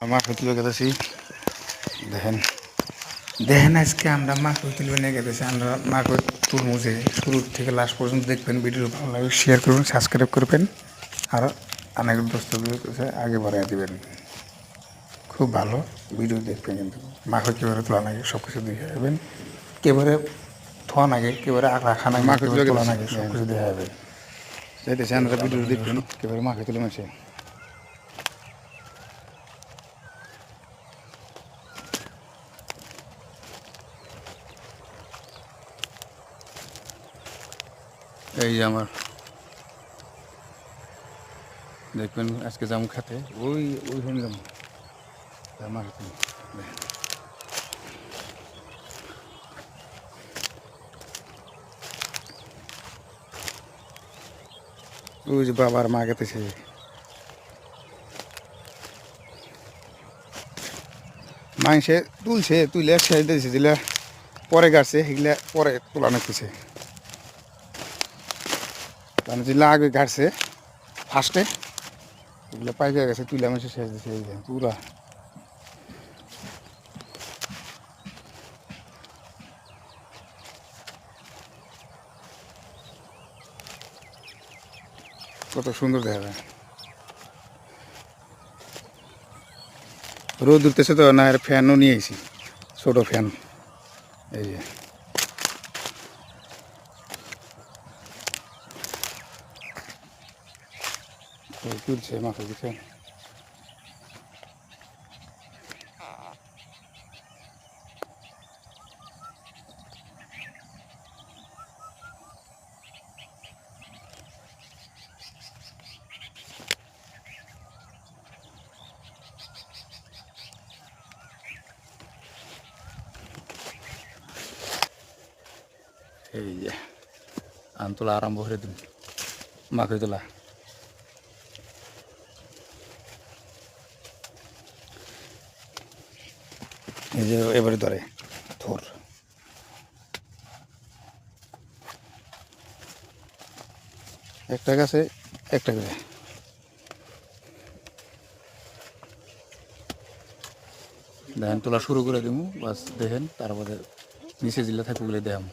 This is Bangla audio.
মাছ তুলে গেতেছি দেখেন দেখেন আজকে আমরা মাছ তুলবে নিয়ে গেতেছি আমরা মাছ তুলমুজে শুরু থেকে লাস্ট পর্যন্ত দেখবেন ভিডিও ভালো লাগে শেয়ার করবেন সাবস্ক্রাইব করবেন আর অনেক দোস্ত আগে বাড়াই দিবেন খুব ভালো ভিডিও দেখবেন কিন্তু মাছ কীভাবে তোলা লাগে সব কিছু দেখে যাবেন কেবারে থোয়া নাগে কেবারে রাখা নাগে মাছ তোলা নাগে সব কিছু দেখা যাবে যাইতেছে আমরা ভিডিও দেখবেন কেবারে মাছ তুলে মাসে এই যে আমার দেখবেন আজকে জাম খাতে ওইখানে যাবো জামা খেতে ওই যে বাবার মা গেতেছে মাংসে তুলে শেষ দিয়েছে যেগুলা পরে গাড়ছে সেগুলা পরে তোলানো কিছু কারণ যেগুলা আগে গাড়ছে ফার্স্টে এগুলো পাইকে গেছে তুলে মাংসে শেষ দিয়েছে এই পুরা কত সুন্দর দেখা যায় রোদ উঠতেছে তো না এর ফ্যানও নিয়ে এসেছি ছোটো ফ্যান এই যে তুলছে মাথা দিচ্ছে এই যে আম তোলা আরম্ভ করে দিন মাকে তোলা এই যে এবারে ধরে থোর একটা গাছে একটা করে দেখেন তোলা শুরু করে দিব বাস দেখেন তারপরে নিচে জিল্লা থাকুগুলো দেখাম